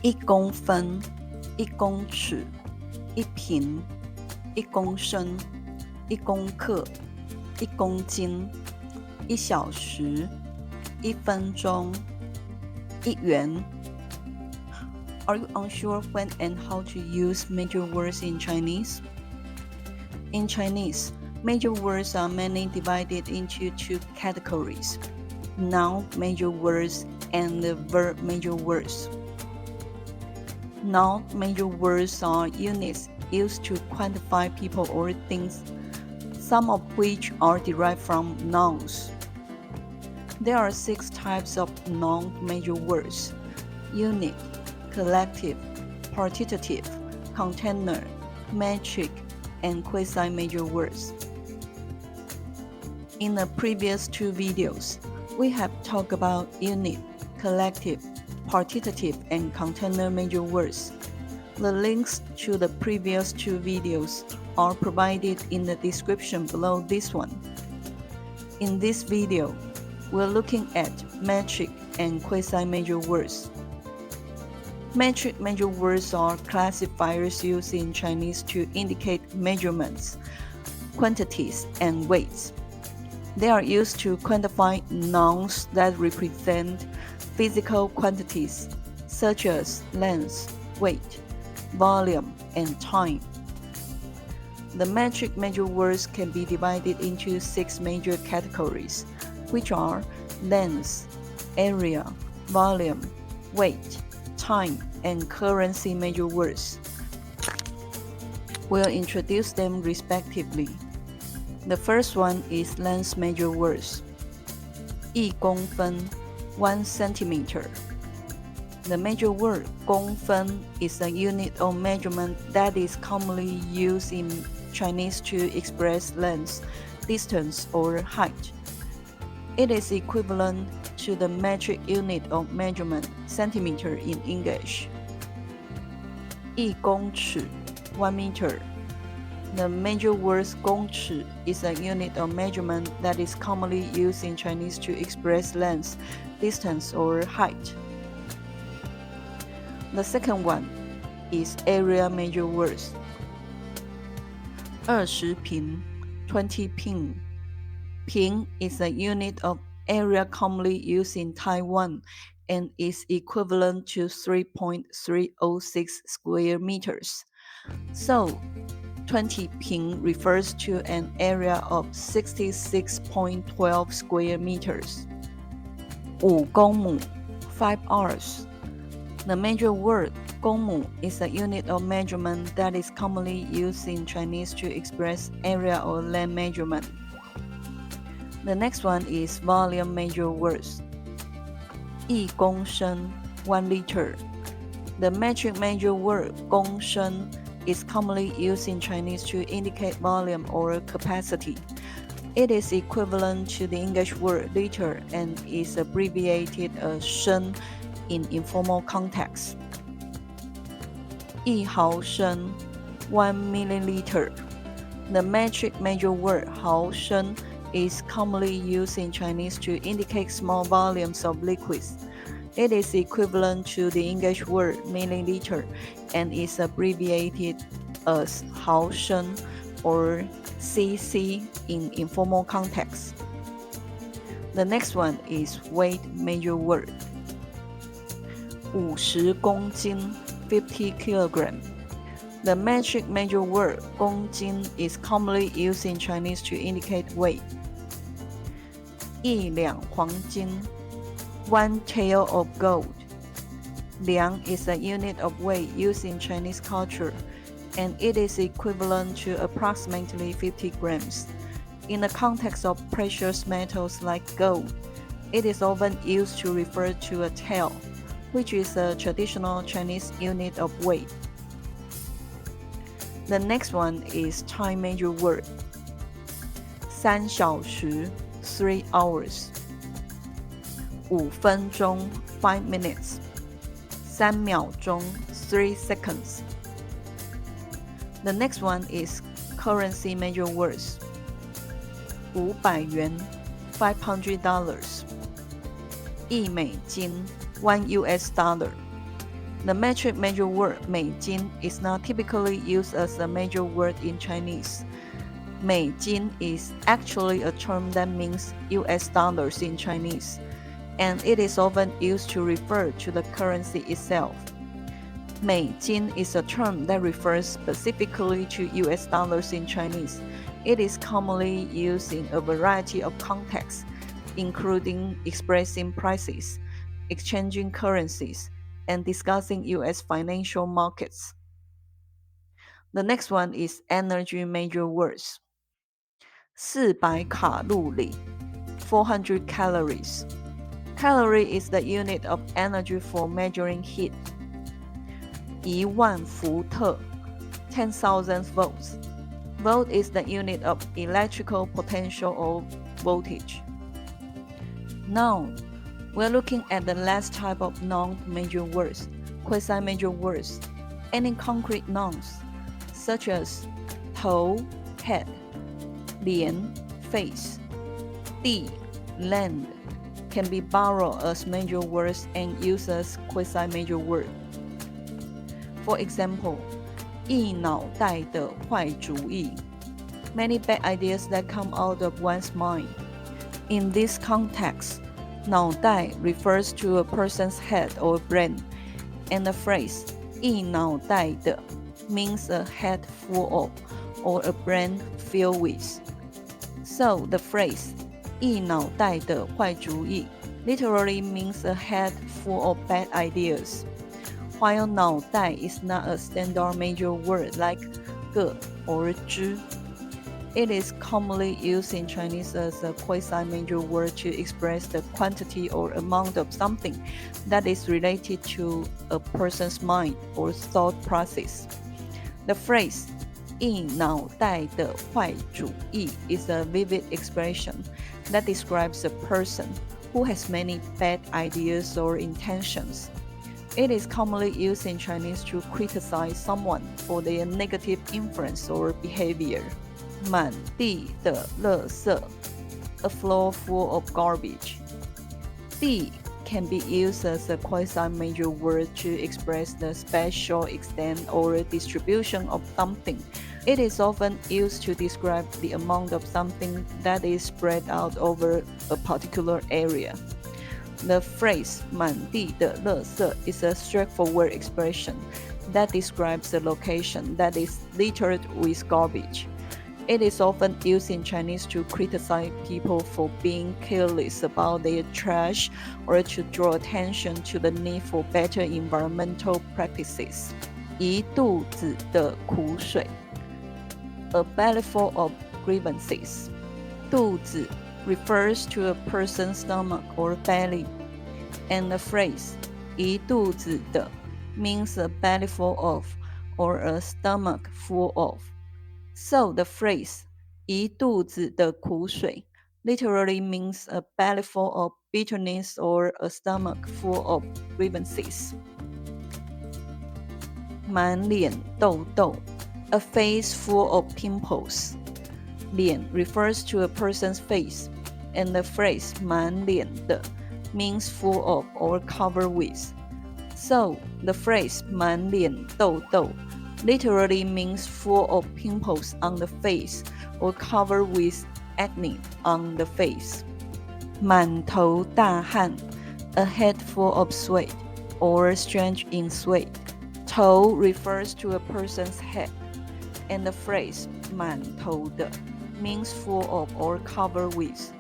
1公分、1公尺、1平、1公升、1公克、1公斤、1小时、1分钟、1元。Are you unsure when and how to use major words in Chinese? In Chinese, major words are mainly divided into two categories: noun major words and verb major words. Noun major words are units used to quantify people or things, some of which are derived from nouns. There are 6 types of noun major words: unit, collective, participative, container, metric, and quasi-major words. In the previous 2 videos, we have talked about unit, collective, participative, and container major words. The links to the previous 2 videos are provided in the description below this one. In this video, we're looking at metric and quasi-major words. Metric major words are classifiers used in Chinese to indicate measurements, quantities, and weights. They are used to quantify nouns that represent physical quantities such as length, weight, volume, and time. The metric major words can be divided into 6 major categories, which are length, area, volume, weight, time, and currency major words. We'll introduce them respectively. The first one is length major words. 1公分, 1 centimeter. The major word 公分 is a unit of measurement that is commonly used in Chinese to express length, distance, or height. It is equivalent to the metric unit of measurement, centimeter in English. 1公尺, 1 meter. The major word 公尺 is a unit of measurement that is commonly used in Chinese to express length, distance, or height. The second one is area major words. 20平, 20 ping. Ping is a unit of area commonly used in Taiwan and is equivalent to 3.306 square meters. So, 20 ping refers to an area of 66.12 square meters. 5公亩, 5 hours. The major word 公亩 is a unit of measurement that is commonly used in Chinese to express area or land measurement. The next one is volume major words. 1公升, 1 liter. The metric major word 公升 is commonly used in Chinese to indicate volume or capacity. It is equivalent to the English word liter and is abbreviated as 升 in informal context. 1毫升, 1 milliliter. The metric major word 毫升 is commonly used in Chinese to indicate small volumes of liquids. It is equivalent to the English word milliliter and is abbreviated as 毫升 or cc in informal context. The next one is weight major word. 50公斤, 50 kilogram. The metric major word 公斤 is commonly used in Chinese to indicate weight. 1两黄金, 1 tael of gold. Liang is a unit of weight used in Chinese culture, and it is equivalent to approximately 50 grams. In the context of precious metals like gold, it is often used to refer to a tael, which is a traditional Chinese unit of weight. The next one is time major word. 3小时, 3 hours. 5分钟, 5 minutes. 3秒钟, 3 seconds. The next one is currency major words. 500元, $500. 1美金, $1 US. The metric major word 美金 is not typically used as a major word in Chinese. 美金 is actually a term that means US dollars in Chinese, and it is often used to refer to the currency itself. 美金 is a term that refers specifically to US dollars in Chinese. It is commonly used in a variety of contexts, including expressing prices, exchanging currencies, and discussing US financial markets. The next one is energy major words. 400卡路里 400 calories. Calorie is the unit of energy for measuring heat. 1,000伏特 10,000 volts. Volt is the unit of electrical potential or voltage. Now, we're looking at the last type of non-major words, quasi-major words, any concrete nouns, such as 头 head, 脸 face, 地 land, can be borrowed as major words and used as quasi-major words. For example, 一脑袋的坏主意 many bad ideas that come out of one's mind. In this context, 脑袋 refers to a person's head or brain, and the phrase 一脑袋的 means a head full of or a brain filled with. So the phrase 一脑袋的坏主意 literally means a head full of bad ideas. While 脑袋 is not a standard major word like 个 or 之, it is commonly used in Chinese as a quasi-major word to express the quantity or amount of something that is related to a person's mind or thought process. The phrase 一脑袋的坏主意 is a vivid expression that describes a person who has many bad ideas or intentions. It is commonly used in Chinese to criticize someone for their negative influence or behavior. 满地的垃圾 a floor full of garbage. 地 can be used as a quasi-major word to express the spatial extent or distribution of something. It is often used to describe the amount of something that is spread out over a particular area. The phrase 满地的垃圾 is a straightforward expression that describes the location that is littered with garbage. It is often used in Chinese to criticize people for being careless about their trash or to draw attention to the need for better environmental practices. 一肚子的苦水 a bellyful of grievances. 肚子 refers to a person's stomach or belly, and the phrase 一肚子的 means a belly full of or a stomach full of. So the phrase 一肚子的苦水 literally means a belly full of bitterness or a stomach full of grievances. 满脸痘痘 a face full of pimples. 脸 refers to a person's face, and the phrase 满脸的 means full of or covered with. So the phrase 满脸痘痘 literally means full of pimples on the face or covered with acne on the face. 满头大汗 a head full of sweat or drenched in sweat. 头 refers to a person's head, and the phrase 满头的 means full of or covered with.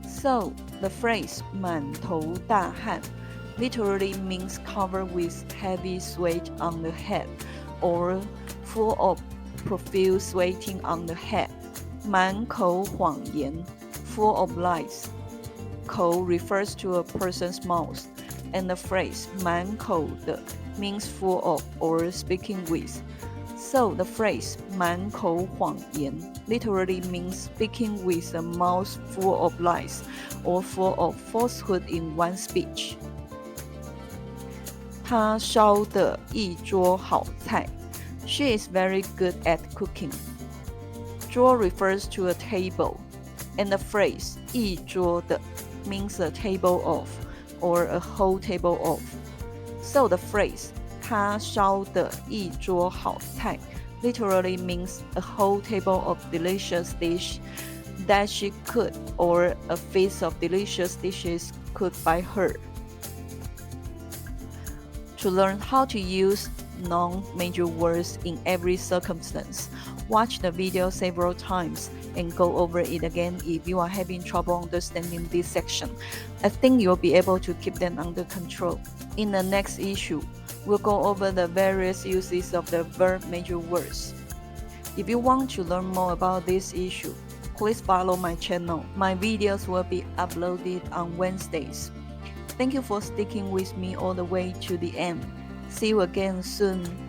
So the phrase 满头大汗 literally means covered with heavy sweat on the head or full of profuse sweating on the head. 满口谎言 full of lies. 口 refers to a person's mouth, and the phrase 满口的 means full of or speaking with. So the phrase 满口谎言 literally means speaking with a mouth full of lies or full of falsehood in one's speech. 她烧的一桌好菜 She is very good at cooking. 桌 refers to a table, and the phrase 一桌的 means a table of or a whole table of. So the phrase 他烧的一桌好菜 literally means a whole table of delicious dish that she cooked or a feast of delicious dishes cooked by her. To learn how to use non-major words in every circumstance, watch the video several times and go over it again if you are having trouble understanding this section. I think you'll be able to keep them under control. In the next issue, we'll go over the various uses of the verb major words. If you want to learn more about this issue, please follow my channel. My videos will be uploaded on Wednesdays. Thank you for sticking with me all the way to the end. See you again soon.